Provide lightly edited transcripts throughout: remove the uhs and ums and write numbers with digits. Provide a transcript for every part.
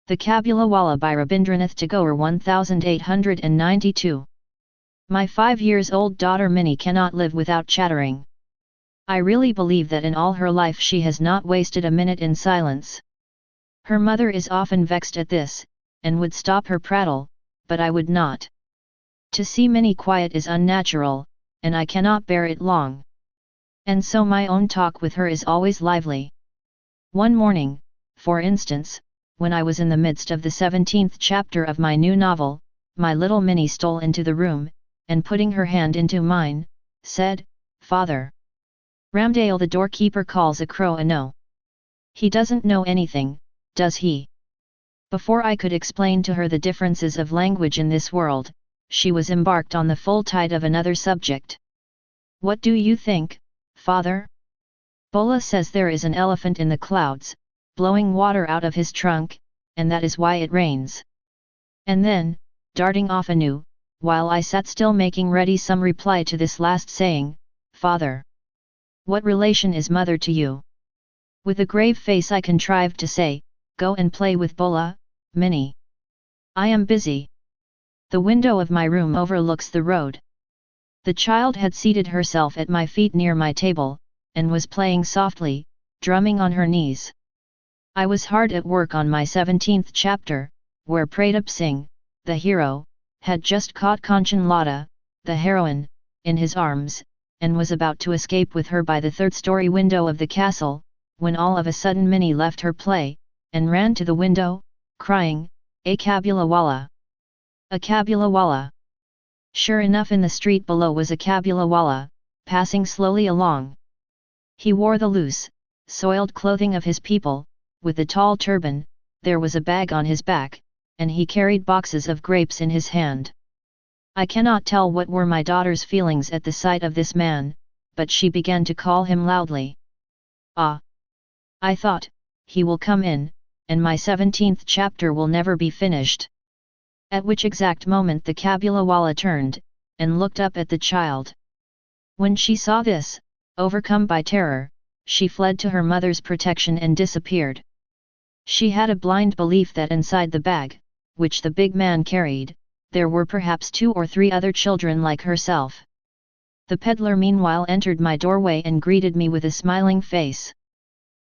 The Kabuliwallah by Rabindranath Tagore 1892. My 5-year-old daughter Minnie cannot live without chattering. I really believe that in all her life she has not wasted a minute in silence. Her mother is often vexed at this, and would stop her prattle, but I would not. To see Minnie quiet is unnatural, and I cannot bear it long. And so my own talk with her is always lively. One morning, for instance, when I was in the midst of the 17th chapter of my new novel, my little Minnie stole into the room, and putting her hand into mine, said, "Father, Ramdale the doorkeeper calls a crow a no. He doesn't know anything, does he?" Before I could explain to her the differences of language in this world, she was embarked on the full tide of another subject. "What do you think, father? Bola says there is an elephant in the clouds, blowing water out of his trunk, and that is why it rains." And then, darting off anew, while I sat still making ready some reply to this last saying, "Father, what relation is mother to you?" With a grave face I contrived to say, "Go and play with Bola, Minnie. I am busy." The window of my room overlooks the road. The child had seated herself at my feet near my table, and was playing softly, drumming on her knees. I was hard at work on my 17th chapter, where Pratap Singh, the hero, had just caught Kanchanlata, the heroine, in his arms, and was about to escape with her by the third-story window of the castle, when all of a sudden Minnie left her play, and ran to the window, crying, "A Kabuliwallah! A Kabuliwallah!" Sure enough, in the street below was a Kabuliwallah, passing slowly along. He wore the loose, soiled clothing of his people, with a tall turban, there was a bag on his back, and he carried boxes of grapes in his hand. I cannot tell what were my daughter's feelings at the sight of this man, but she began to call him loudly. "Ah! I thought, he will come in, and my 17th chapter will never be finished." At which exact moment the Kabuliwallah turned, and looked up at the child. When she saw this, overcome by terror, she fled to her mother's protection and disappeared. She had a blind belief that inside the bag, which the big man carried, there were perhaps 2 or 3 other children like herself. The peddler meanwhile entered my doorway and greeted me with a smiling face.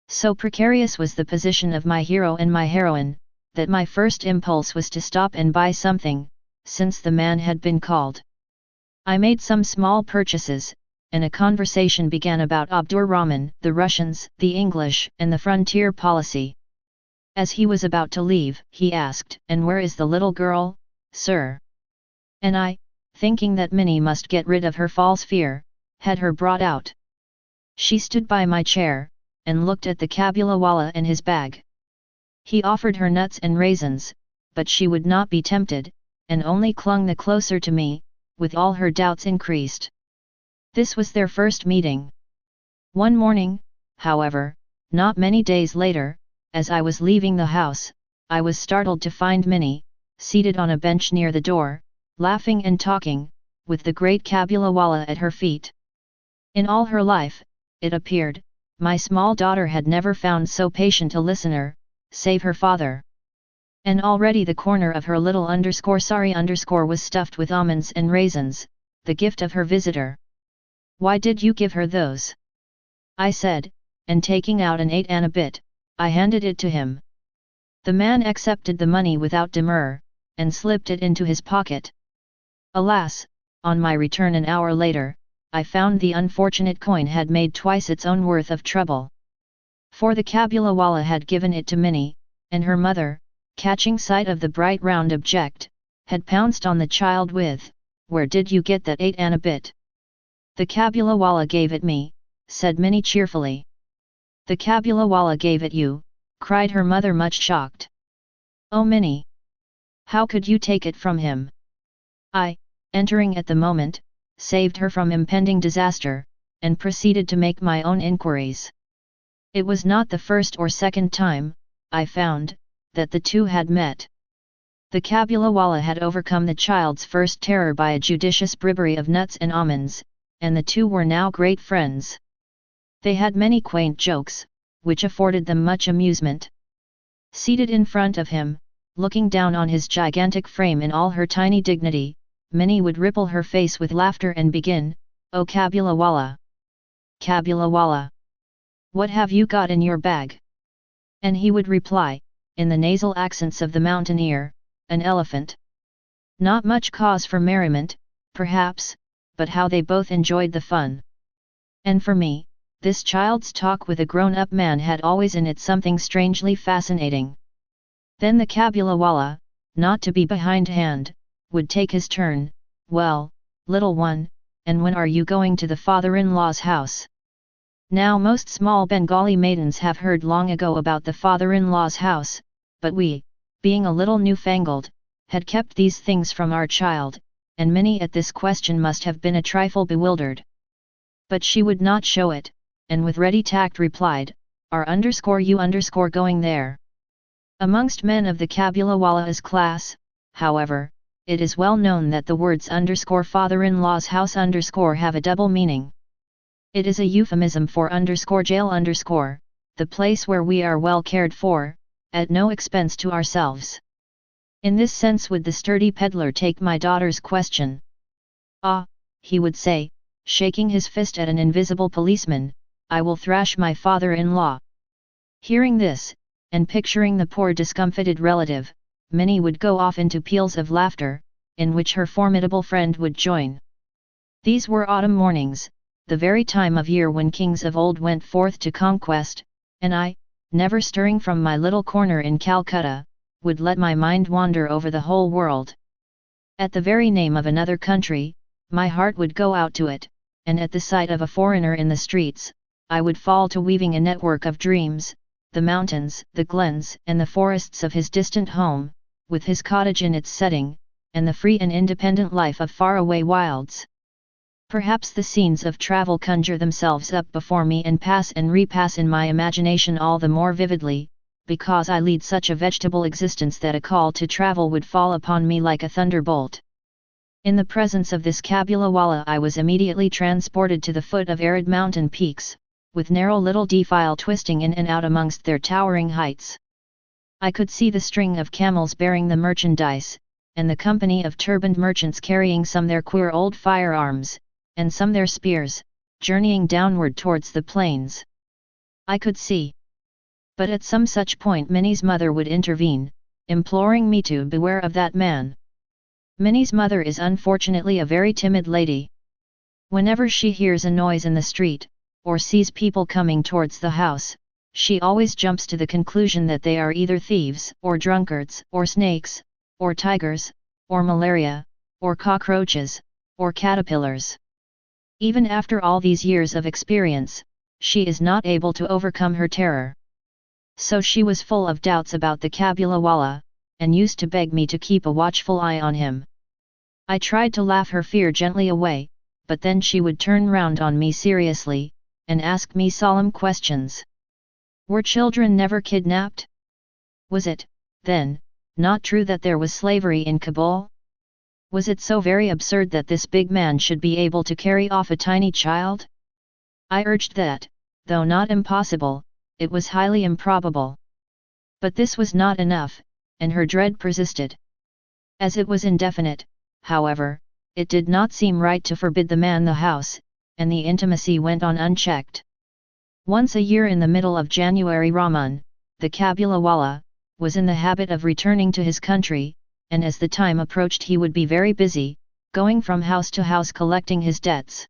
So precarious was the position of my hero and my heroine, that my first impulse was to stop and buy something, since the man had been called. I made some small purchases, and a conversation began about Abdurrahman, the Russians, the English, and the frontier policy. As he was about to leave, he asked, "And where is the little girl, sir?" And I, thinking that Minnie must get rid of her false fear, had her brought out. She stood by my chair, and looked at the Kabuliwallah and his bag. He offered her nuts and raisins, but she would not be tempted, and only clung the closer to me, with all her doubts increased. This was their first meeting. One morning, however, not many days later, as I was leaving the house, I was startled to find Minnie, seated on a bench near the door, laughing and talking, with the great Kabuliwallah at her feet. In all her life, it appeared, my small daughter had never found so patient a listener, save her father. And already the corner of her little _sari_ was stuffed with almonds and raisins, the gift of her visitor. "Why did you give her those?" I said, and taking out an 8 anna bit, I handed it to him. The man accepted the money without demur, and slipped it into his pocket. Alas, on my return an hour later, I found the unfortunate coin had made twice its own worth of trouble. For the Kabuliwallah had given it to Minnie, and her mother, catching sight of the bright round object, had pounced on the child with, "Where did you get that 8 anna bit?" "The Kabuliwallah gave it me," said Minnie cheerfully. "The Kabuliwallah gave it you," cried her mother much shocked. "Oh Minnie! How could you take it from him?" I, entering at the moment, saved her from impending disaster, and proceeded to make my own inquiries. It was not the first or second time, I found, that the two had met. The Kabuliwallah had overcome the child's first terror by a judicious bribery of nuts and almonds, and the two were now great friends. They had many quaint jokes, which afforded them much amusement. Seated in front of him, looking down on his gigantic frame in all her tiny dignity, Minnie would ripple her face with laughter and begin, "Oh Kabuliwallah! Kabuliwallah! What have you got in your bag?" And he would reply, in the nasal accents of the mountaineer, "An elephant." Not much cause for merriment, perhaps, but how they both enjoyed the fun. And for me, this child's talk with a grown-up man had always in it something strangely fascinating. Then the Kabuliwallah, not to be behindhand, would take his turn, "Well, little one, and when are you going to the father-in-law's house?" Now most small Bengali maidens have heard long ago about the father-in-law's house, but we, being a little newfangled, had kept these things from our child, and Minnie at this question must have been a trifle bewildered. But she would not show it, and with ready tact replied, "Are_you_ going there?" Amongst men of the Kabuliwallah's class, however, it is well known that the words _father-in-law's house_ have a double meaning. It is a euphemism for _jail_, the place where we are well cared for, at no expense to ourselves. In this sense would the sturdy peddler take my daughter's question. "Ah," he would say, shaking his fist at an invisible policeman, "I will thrash my father-in-law." Hearing this, and picturing the poor discomfited relative, Minnie would go off into peals of laughter, in which her formidable friend would join. These were autumn mornings, the very time of year when kings of old went forth to conquest, and I, never stirring from my little corner in Calcutta, would let my mind wander over the whole world. At the very name of another country, my heart would go out to it, and at the sight of a foreigner in the streets, I would fall to weaving a network of dreams, the mountains, the glens and the forests of his distant home, with his cottage in its setting, and the free and independent life of faraway wilds. Perhaps the scenes of travel conjure themselves up before me and pass and repass in my imagination all the more vividly, because I lead such a vegetable existence that a call to travel would fall upon me like a thunderbolt. In the presence of this Kabuliwallah I was immediately transported to the foot of arid mountain peaks, with narrow little defile twisting in and out amongst their towering heights. I could see the string of camels bearing the merchandise, and the company of turbaned merchants carrying some their queer old firearms, and some their spears, journeying downward towards the plains. I could see. But at some such point Minnie's mother would intervene, imploring me to beware of that man. Minnie's mother is unfortunately a very timid lady. Whenever she hears a noise in the street, or sees people coming towards the house, she always jumps to the conclusion that they are either thieves, or drunkards, or snakes, or tigers, or malaria, or cockroaches, or caterpillars. Even after all these years of experience, she is not able to overcome her terror. So she was full of doubts about the Kabuliwallah, and used to beg me to keep a watchful eye on him. I tried to laugh her fear gently away, but then she would turn round on me seriously, and ask me solemn questions. Were children never kidnapped? Was it, then, not true that there was slavery in Kabul? Was it so very absurd that this big man should be able to carry off a tiny child? I urged that, though not impossible, it was highly improbable. But this was not enough, and her dread persisted. As it was indefinite, however, it did not seem right to forbid the man the house, and the intimacy went on unchecked. Once a year in the middle of January Rahman, the Kabuliwallah, was in the habit of returning to his country, and as the time approached he would be very busy, going from house to house collecting his debts.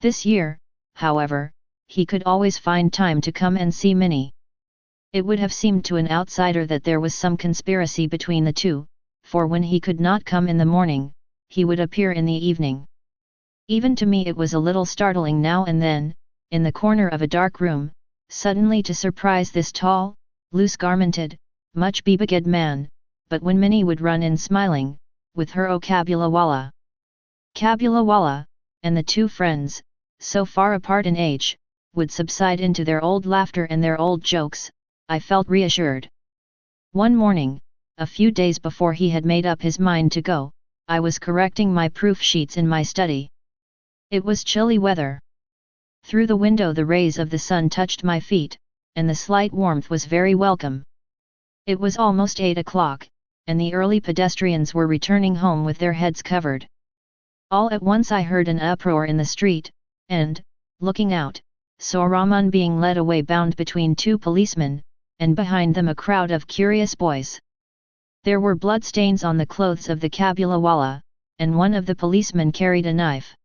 This year, however, he could always find time to come and see Minnie. It would have seemed to an outsider that there was some conspiracy between the two, for when he could not come in the morning, he would appear in the evening. Even to me it was a little startling now and then, in the corner of a dark room, suddenly to surprise this tall, loose-garmented, much bebegged man, but when Minnie would run in smiling, with her "O Kabuliwallah! Kabuliwallah!" and the two friends, so far apart in age, would subside into their old laughter and their old jokes, I felt reassured. One morning, a few days before he had made up his mind to go, I was correcting my proof sheets in my study. It was chilly weather. Through the window the rays of the sun touched my feet, and the slight warmth was very welcome. It was almost 8 o'clock, and the early pedestrians were returning home with their heads covered. All at once I heard an uproar in the street, and, looking out, saw Rahman being led away bound between two policemen, and behind them a crowd of curious boys. There were bloodstains on the clothes of the Kabuliwallah, and one of the policemen carried a knife.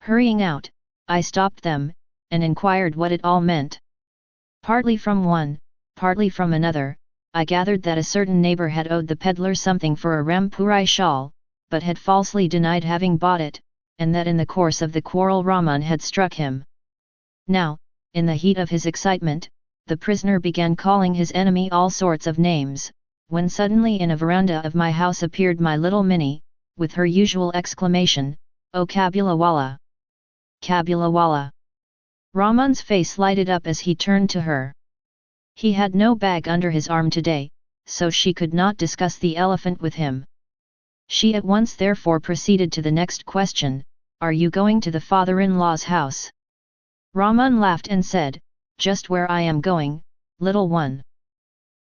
Hurrying out, I stopped them, and inquired what it all meant. Partly from one, partly from another, I gathered that a certain neighbor had owed the peddler something for a Rampurai shawl, but had falsely denied having bought it, and that in the course of the quarrel Rahman had struck him. Now, in the heat of his excitement, the prisoner began calling his enemy all sorts of names, when suddenly in a veranda of my house appeared my little Minnie, with her usual exclamation, "Oh Kabuliwallah! Kabuliwallah!" Rahman's face lighted up as he turned to her. He had no bag under his arm today, so she could not discuss the elephant with him. She at once therefore proceeded to the next question, "Are you going to the father-in-law's house?" Rahman laughed and said, "Just where I am going, little one."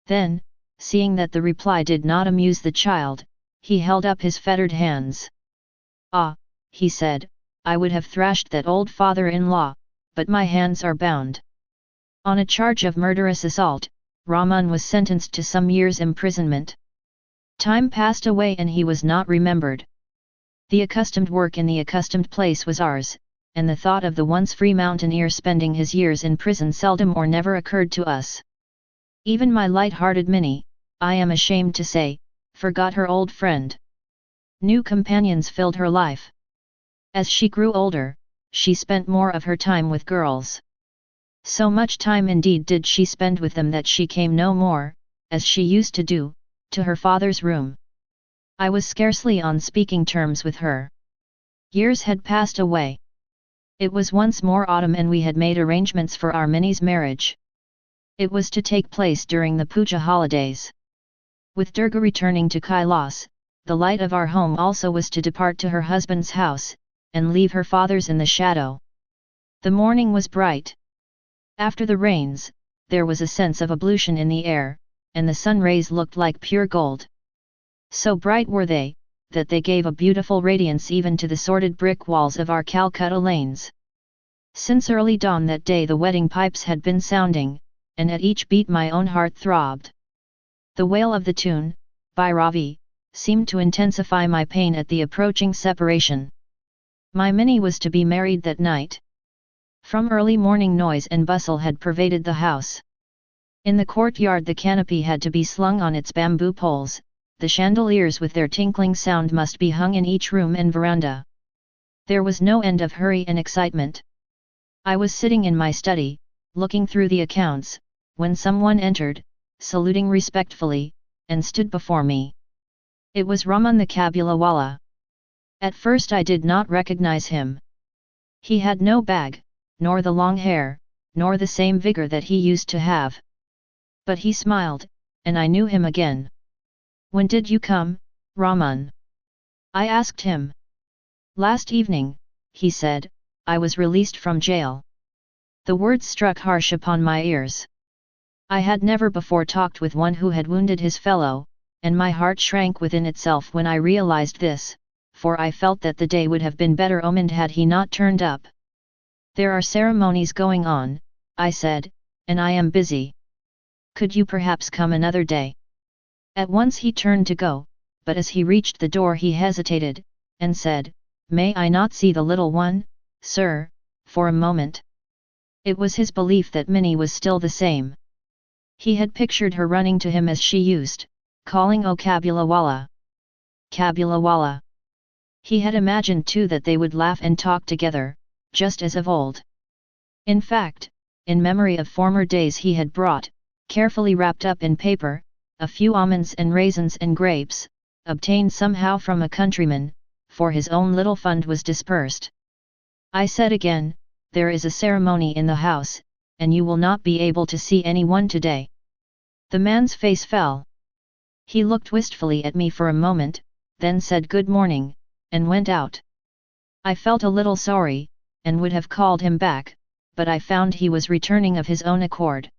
Then, seeing that the reply did not amuse the child, he held up his fettered hands. "Ah," he said, "I would have thrashed that old father-in-law, but my hands are bound." On a charge of murderous assault, Rahman was sentenced to some years' imprisonment. Time passed away and he was not remembered. The accustomed work in the accustomed place was ours, and the thought of the once free mountaineer spending his years in prison seldom or never occurred to us. Even my light-hearted Minnie, I am ashamed to say, forgot her old friend. New companions filled her life. As she grew older, she spent more of her time with girls. So much time indeed did she spend with them that she came no more, as she used to do, to her father's room. I was scarcely on speaking terms with her. Years had passed away. It was once more autumn and we had made arrangements for our Minnie's marriage. It was to take place during the Puja holidays. With Durga returning to Kailas, the light of our home also was to depart to her husband's house, and leave her father's in the shadow. The morning was bright. After the rains, there was a sense of ablution in the air, and the sun rays looked like pure gold. So bright were they, that they gave a beautiful radiance even to the sordid brick walls of our Calcutta lanes. Since early dawn that day the wedding pipes had been sounding, and at each beat my own heart throbbed. The wail of the tune, by Ravi, seemed to intensify my pain at the approaching separation. My Minnie was to be married that night. From early morning noise and bustle had pervaded the house. In the courtyard the canopy had to be slung on its bamboo poles, the chandeliers with their tinkling sound must be hung in each room and veranda. There was no end of hurry and excitement. I was sitting in my study, looking through the accounts, when someone entered, saluting respectfully, and stood before me. It was Rahman the Kabuliwallah. At first I did not recognize him. He had no bag, nor the long hair, nor the same vigor that he used to have. But he smiled, and I knew him again. "When did you come, Rahman?" I asked him. "Last evening," he said, "I was released from jail." The words struck harsh upon my ears. I had never before talked with one who had wounded his fellow, and my heart shrank within itself when I realized this, for I felt that the day would have been better omened had he not turned up. "There are ceremonies going on," I said, "and I am busy. Could you perhaps come another day?" At once he turned to go, but as he reached the door he hesitated, and said, "May I not see the little one, sir, for a moment?" It was his belief that Minnie was still the same. He had pictured her running to him as she used, calling "Oh Kabuliwallah! Kabuliwallah!" He had imagined too that they would laugh and talk together, just as of old. In fact, in memory of former days he had brought, carefully wrapped up in paper, a few almonds and raisins and grapes, obtained somehow from a countryman, for his own little fund was dispersed. I said again, "There is a ceremony in the house, and you will not be able to see anyone today." The man's face fell. He looked wistfully at me for a moment, then said good morning, and went out. I felt a little sorry, and would have called him back, but I found he was returning of his own accord.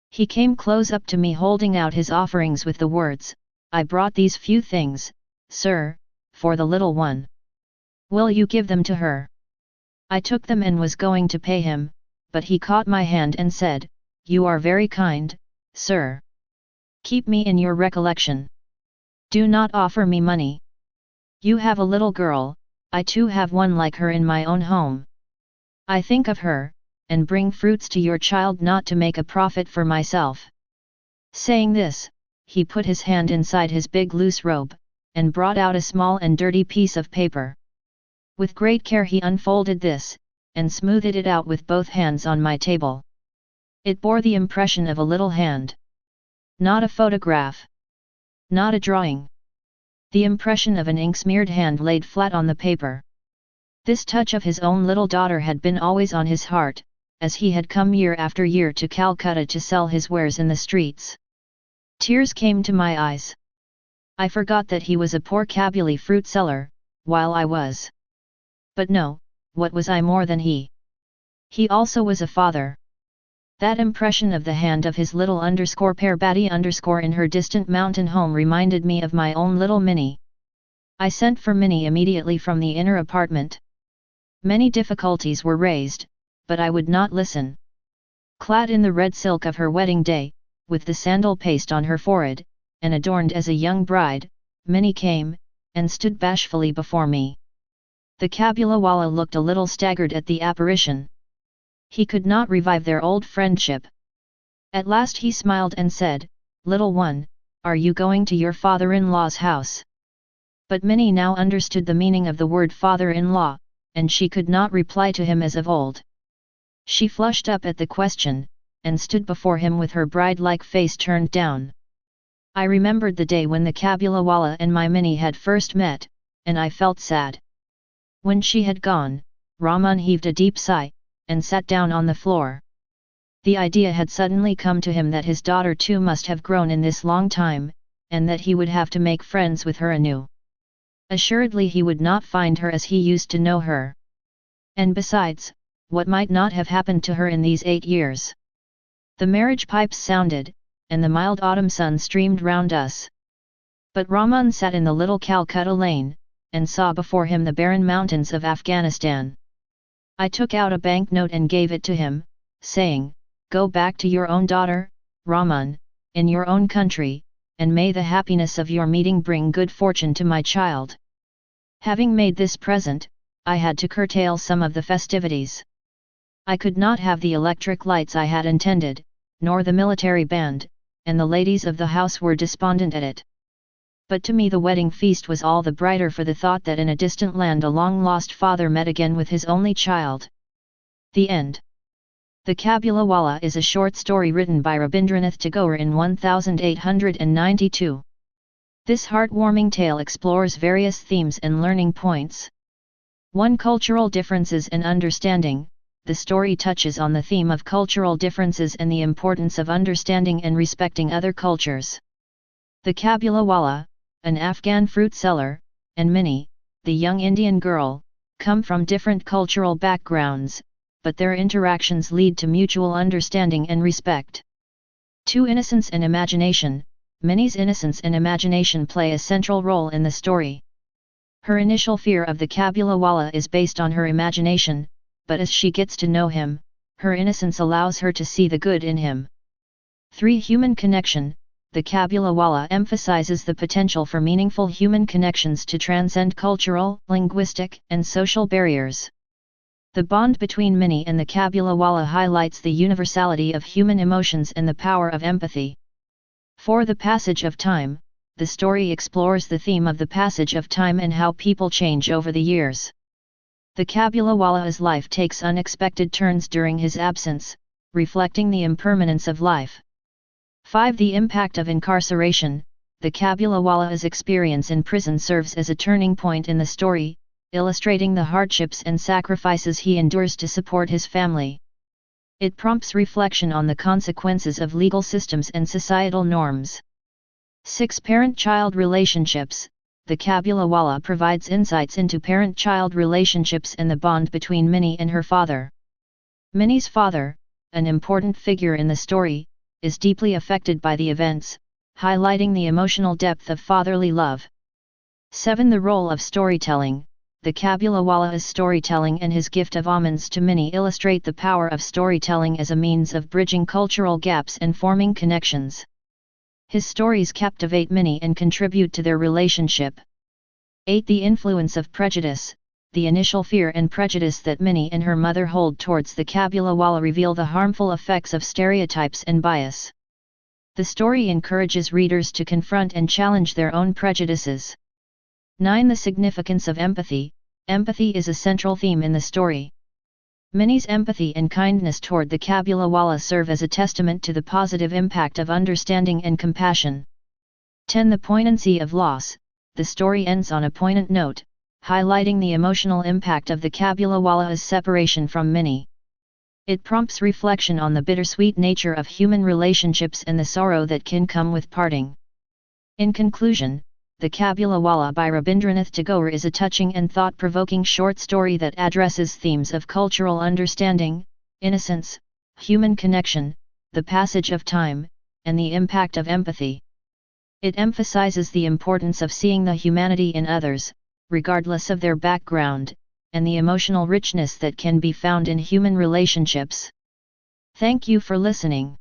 He came close up to me holding out his offerings with the words, I brought these few things, sir, for the little one. Will you give them to her? I took them and was going to pay him, but he caught my hand and said, You are very kind, sir. Keep me in your recollection. Do not offer me money. You have a little girl, I too have one like her in my own home. I think of her, and bring fruits to your child not to make a profit for myself. Saying this, he put his hand inside his big loose robe, and brought out a small and dirty piece of paper. With great care he unfolded this, and smoothed it out with both hands on my table. It bore the impression of a little hand. Not a photograph. Not a drawing. The impression of an ink-smeared hand laid flat on the paper. This touch of his own little daughter had been always on his heart, as he had come year after year to Calcutta to sell his wares in the streets. Tears came to my eyes. I forgot that he was a poor Kabuli fruit seller, while I was. But no, what was I more than he? He also was a father. That impression of the hand of his little _Parbati_ in her distant mountain home reminded me of my own little Minnie. I sent for Minnie immediately from the inner apartment. Many difficulties were raised, but I would not listen. Clad in the red silk of her wedding day, with the sandal paste on her forehead, and adorned as a young bride, Minnie came, and stood bashfully before me. The Kabuliwallah looked a little staggered at the apparition. He could not revive their old friendship. At last he smiled and said, Little one, are you going to your father-in-law's house? But Minnie now understood the meaning of the word father-in-law, and she could not reply to him as of old. She flushed up at the question, and stood before him with her bride-like face turned down. I remembered the day when the Kabuliwallah and my Minnie had first met, and I felt sad. When she had gone, Rahman heaved a deep sigh, and sat down on the floor. The idea had suddenly come to him that his daughter too must have grown in this long time, and that he would have to make friends with her anew. Assuredly he would not find her as he used to know her. And besides, what might not have happened to her in these 8 years? The marriage pipes sounded, and the mild autumn sun streamed round us. But Rahman sat in the little Calcutta lane, and saw before him the barren mountains of Afghanistan. I took out a banknote and gave it to him, saying, Go back to your own daughter, Rahman, in your own country, and may the happiness of your meeting bring good fortune to my child. Having made this present, I had to curtail some of the festivities. I could not have the electric lights I had intended, nor the military band, and the ladies of the house were despondent at it. But to me the wedding feast was all the brighter for the thought that in a distant land a long-lost father met again with his only child. The end. The Kabuliwallah is a short story written by Rabindranath Tagore in 1892. This heartwarming tale explores various themes and learning points. 1. Cultural differences and understanding. The story touches on the theme of cultural differences and the importance of understanding and respecting other cultures. The Kabuliwallah, an Afghan fruit seller, and Minnie, the young Indian girl, come from different cultural backgrounds, but their interactions lead to mutual understanding and respect. 2. Innocence and imagination. Minnie's innocence and imagination play a central role in the story. Her initial fear of the Kabuliwallah is based on her imagination, but as she gets to know him, her innocence allows her to see the good in him. 3. Human connection. The Kabuliwallah emphasizes the potential for meaningful human connections to transcend cultural, linguistic, and social barriers. The bond between Minnie and the Kabuliwallah highlights the universality of human emotions and the power of empathy. 4. The passage of time. The story explores the theme of the passage of time and how people change over the years. The Kabuliwallah's life takes unexpected turns during his absence, reflecting the impermanence of life. 5. The impact of incarceration. The Kabuliwallah's experience in prison serves as a turning point in the story, illustrating the hardships and sacrifices he endures to support his family. It prompts reflection on the consequences of legal systems and societal norms. 6. Parent-child relationships. The Kabuliwallah provides insights into parent-child relationships and the bond between Minnie and her father. Minnie's father, an important figure in the story, is deeply affected by the events, highlighting the emotional depth of fatherly love. 7. The role of storytelling. The Kabuliwallah's storytelling and his gift of almonds to Minnie illustrate the power of storytelling as a means of bridging cultural gaps and forming connections. His stories captivate Minnie and contribute to their relationship. 8. The influence of prejudice. The initial fear and prejudice that Minnie and her mother hold towards the Kabuliwallah reveal the harmful effects of stereotypes and bias. The story encourages readers to confront and challenge their own prejudices. 9. The significance of empathy. Empathy is a central theme in the story. Minnie's empathy and kindness toward the Kabuliwallah serve as a testament to the positive impact of understanding and compassion. 10. The poignancy of loss. The story ends on a poignant note, highlighting the emotional impact of the Kabuliwallah's separation from Minnie. It prompts reflection on the bittersweet nature of human relationships and the sorrow that can come with parting. In conclusion, The Kabuliwallah by Rabindranath Tagore is a touching and thought-provoking short story that addresses themes of cultural understanding, innocence, human connection, the passage of time, and the impact of empathy. It emphasizes the importance of seeing the humanity in others, regardless of their background, and the emotional richness that can be found in human relationships. Thank you for listening.